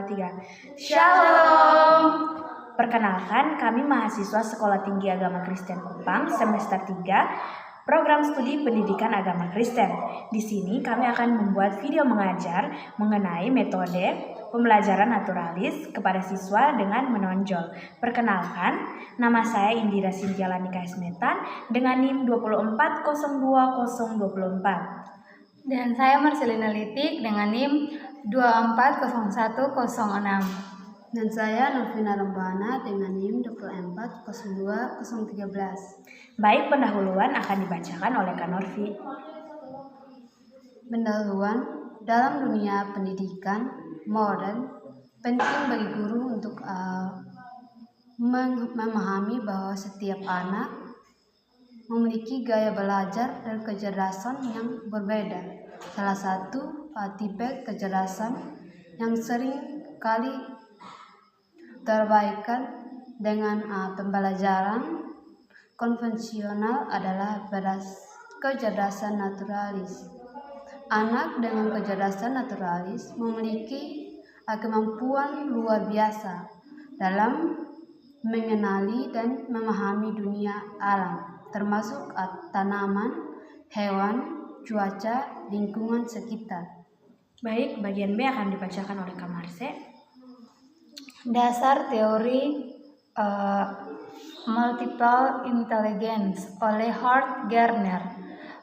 3. Shalom. Perkenalkan, kami mahasiswa Sekolah Tinggi Agama Kristen Kupang semester 3, program studi pendidikan agama Kristen. Di sini kami akan membuat video mengajar mengenai metode pembelajaran naturalis kepada siswa dengan menonjol. Perkenalkan, nama saya Indira Cynthia Lanika Esmetan dengan NIM 2402024. Dan saya Marcelina Litik dengan NIM 240106. Dan saya Novina Rembana dengan NIM 2402013. Baik, pendahuluan akan dibacakan oleh Kak Norvi. Pendahuluan, dalam dunia pendidikan modern, penting bagi guru untuk memahami bahwa setiap anak memiliki gaya belajar dan kecerdasan yang berbeda. Salah satu tipe kecerdasan yang sering kali terabaikan dengan pembelajaran konvensional adalah kecerdasan naturalis. Anak dengan kecerdasan naturalis memiliki kemampuan luar biasa dalam mengenali dan memahami dunia alam, termasuk tanaman, hewan, cuaca, lingkungan sekitar. Baik, bagian B akan dibacakan oleh Kak Marse. Dasar teori multiple intelligence oleh Howard Gardner.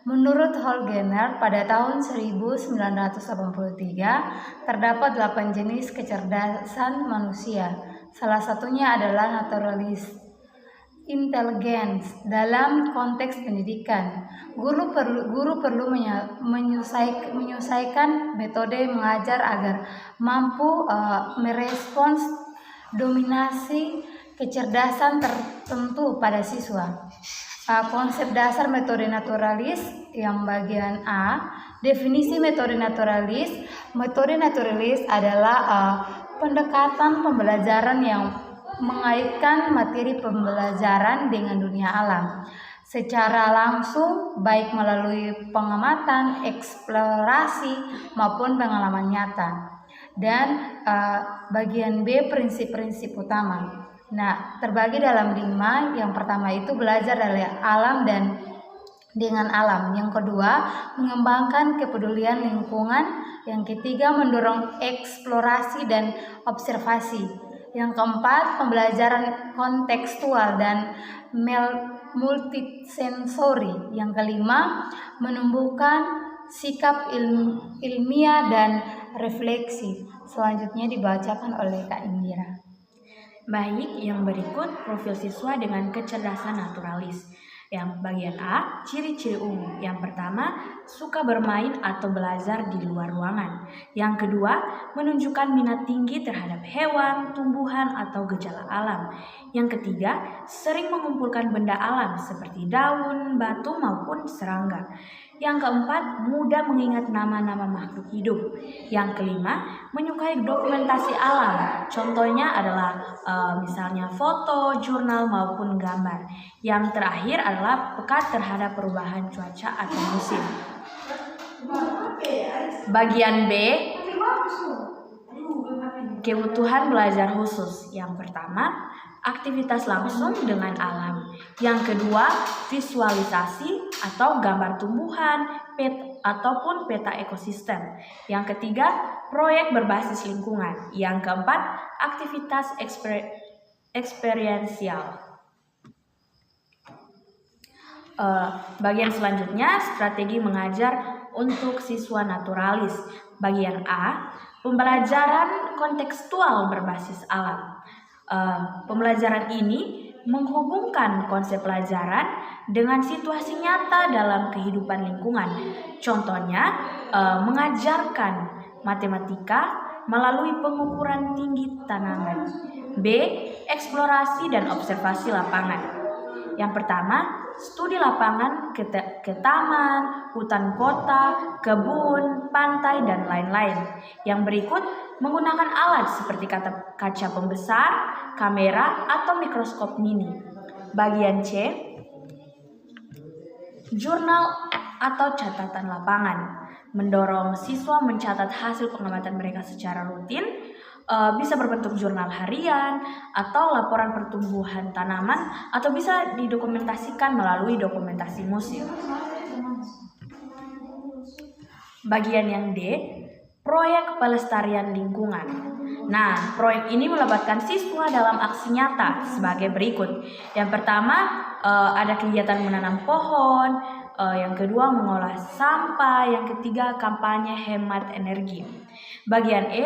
Menurut Howard Gardner, pada tahun 1983 terdapat 8 jenis kecerdasan manusia. Salah satunya adalah naturalist intelligence. Dalam konteks pendidikan, guru perlu menyesuaikan metode mengajar agar mampu merespons dominasi kecerdasan tertentu pada siswa. Konsep dasar metode naturalis yang bagian A. Definisi metode naturalis. Metode naturalis adalah pendekatan pembelajaran yang mengaitkan materi pembelajaran dengan dunia alam secara langsung, baik melalui pengamatan, eksplorasi maupun pengalaman nyata. Dan bagian B, prinsip-prinsip utama. Nah, terbagi dalam 5. Yang pertama itu belajar dari alam dan dengan alam. Yang kedua, mengembangkan kepedulian lingkungan. Yang ketiga, mendorong eksplorasi dan observasi. Yang keempat, pembelajaran kontekstual dan multisensori. Yang kelima, menumbuhkan sikap ilmiah dan refleksi. Selanjutnya dibacakan oleh Kak Indira. Baik, yang berikut profil siswa dengan kecerdasan naturalis. Yang bagian A, ciri-ciri umum. Yang pertama, suka bermain atau belajar di luar ruangan. Yang kedua, menunjukkan minat tinggi terhadap hewan, tumbuhan, atau gejala alam. Yang ketiga, sering mengumpulkan benda alam seperti daun, batu, maupun serangga. Yang keempat, mudah mengingat nama-nama makhluk hidup. Yang kelima, menyukai dokumentasi alam. Contohnya adalah misalnya foto, jurnal, maupun gambar. Yang terakhir adalah peka terhadap perubahan cuaca atau musim. Bagian B, kebutuhan belajar khusus. Yang pertama, aktivitas langsung dengan alam. Yang kedua, visualisasi atau gambar tumbuhan, ataupun peta ekosistem. Yang ketiga, proyek berbasis lingkungan. Yang keempat, aktivitas eksperiensial. Bagian selanjutnya, strategi mengajar untuk siswa naturalis. Bagian A, pembelajaran kontekstual berbasis alam. Pembelajaran ini menghubungkan konsep pelajaran dengan situasi nyata dalam kehidupan lingkungan. Contohnya, mengajarkan matematika melalui pengukuran tinggi tanaman. B, eksplorasi dan observasi lapangan. Yang pertama, studi lapangan ke taman, hutan kota, kebun, pantai, dan lain-lain. Yang berikut, menggunakan alat seperti kaca pembesar, kamera, atau mikroskop mini. Bagian C, jurnal atau catatan lapangan. Mendorong siswa mencatat hasil pengamatan mereka secara rutin, bisa berbentuk jurnal harian atau laporan pertumbuhan tanaman atau bisa didokumentasikan melalui dokumentasi museum. Bagian yang D, proyek pelestarian lingkungan. Nah, proyek ini melibatkan siswa dalam aksi nyata sebagai berikut. Yang pertama, ada kegiatan menanam pohon, yang kedua mengolah sampah, yang ketiga kampanye hemat energi. Bagian E,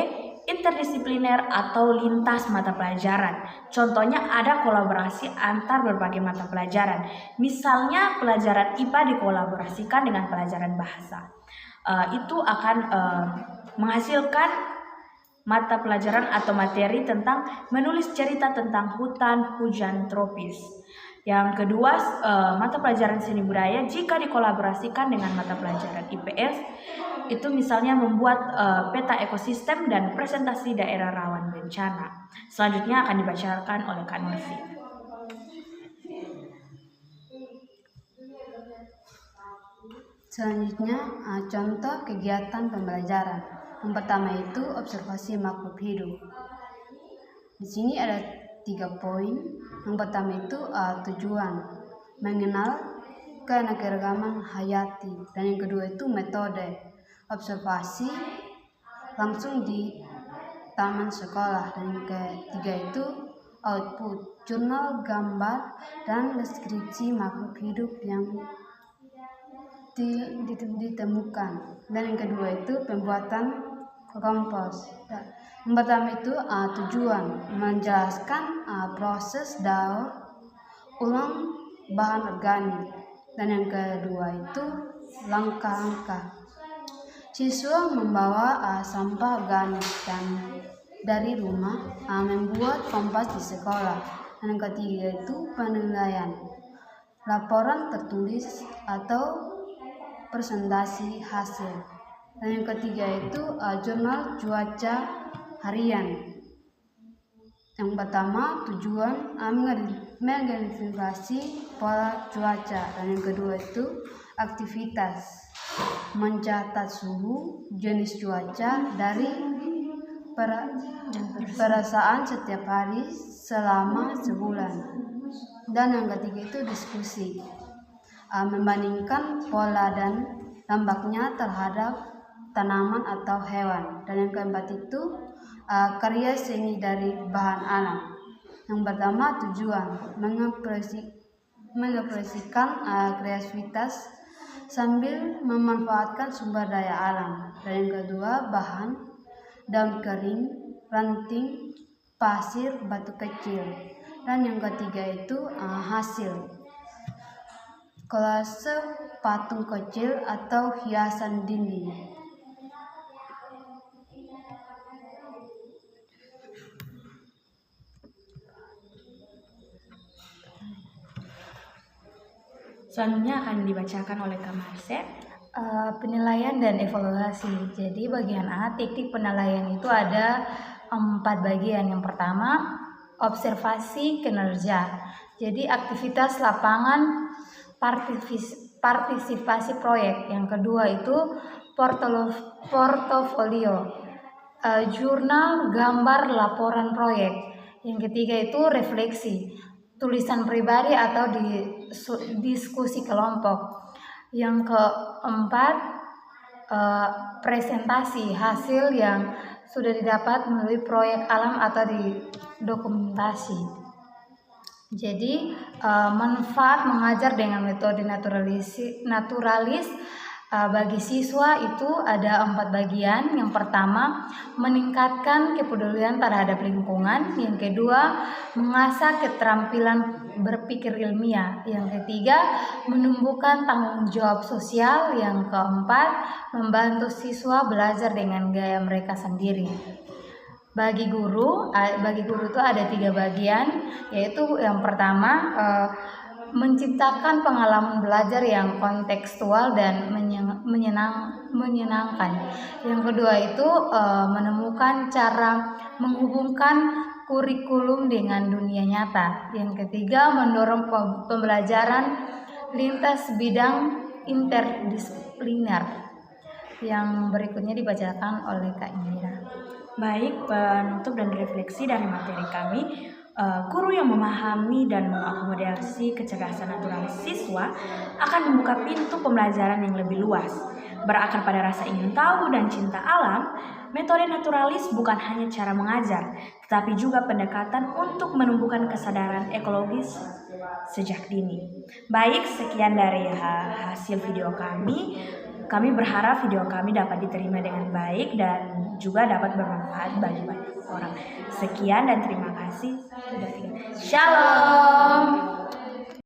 interdisipliner atau lintas mata pelajaran. Contohnya ada kolaborasi antar berbagai mata pelajaran. Misalnya pelajaran IPA dikolaborasikan dengan pelajaran bahasa. Itu akan menghasilkan mata pelajaran atau materi tentang menulis cerita tentang hutan hujan tropis. Yang kedua, mata pelajaran seni budaya jika dikolaborasikan dengan mata pelajaran IPS, itu misalnya membuat peta ekosistem dan presentasi daerah rawan bencana. Selanjutnya akan dibacakan oleh Kak Norsi. Selanjutnya, contoh kegiatan pembelajaran. Yang pertama itu observasi makhluk hidup. Di sini ada 3 poin. Yang pertama itu tujuan, mengenal keanekaragaman hayati, dan yang kedua itu metode, observasi langsung di taman sekolah, dan yang ketiga itu output, jurnal, gambar, dan deskripsi makhluk hidup yang ditemukan, dan yang kedua itu pembuatan kompos. Yang pertama itu tujuan, menjelaskan proses daur ulang bahan organik, dan yang kedua itu langkah-langkah. Siswa membawa sampah organik dan dari rumah membuat kompas di sekolah. Dan yang ketiga itu penilaian, laporan tertulis atau presentasi hasil. Dan yang ketiga itu jurnal cuaca harian. Yang pertama tujuan mengidentifikasi pola cuaca, dan yang kedua itu aktivitas, mencatat suhu, jenis cuaca dari perasaan setiap hari selama sebulan. Dan yang ketiga itu diskusi, membandingkan pola dan dampaknya terhadap tanaman atau hewan. Dan yang keempat itu karya seni dari bahan alam. Yang pertama tujuan, mengekspresikan kreativitas sambil memanfaatkan sumber daya alam. Dan yang kedua bahan, daun kering, ranting, pasir, batu kecil. Dan yang ketiga itu hasil, kolase patung kecil atau hiasan dinding. Selanjutnya akan dibacakan oleh Kak Marse. Penilaian dan evaluasi. Jadi bagian A, teknik penilaian itu ada 4 bagian. Yang pertama, observasi kinerja. Jadi aktivitas lapangan, partisipasi proyek. Yang kedua itu portofolio, jurnal, gambar, laporan proyek. Yang ketiga itu refleksi, tulisan pribadi atau diskusi kelompok. Yang keempat, presentasi hasil yang sudah didapat melalui proyek alam atau di dokumentasi. Jadi manfaat mengajar dengan metode naturalis bagi siswa itu ada 4 bagian. Yang pertama, meningkatkan kepedulian terhadap lingkungan. Yang kedua, mengasah keterampilan berpikir ilmiah. Yang ketiga, menumbuhkan tanggung jawab sosial. Yang keempat, membantu siswa belajar dengan gaya mereka sendiri. Bagi guru itu ada 3 bagian, yaitu yang pertama menciptakan pengalaman belajar yang kontekstual dan menyenangkan. Yang kedua itu menemukan cara menghubungkan kurikulum dengan dunia nyata. Yang ketiga, mendorong pembelajaran lintas bidang interdisipliner. Yang berikutnya dibacakan oleh Kak Indira. Baik, penutup dan refleksi dari materi kami, guru yang memahami dan mengakomodasi kecerdasan naturalis siswa akan membuka pintu pembelajaran yang lebih luas. Berakar pada rasa ingin tahu dan cinta alam, metode naturalis bukan hanya cara mengajar, tetapi juga pendekatan untuk menumbuhkan kesadaran ekologis sejak dini. Baik, sekian dari hasil video kami. Kami berharap video kami dapat diterima dengan baik dan juga dapat bermanfaat bagi banyak orang. Sekian dan terima kasih. Shalom.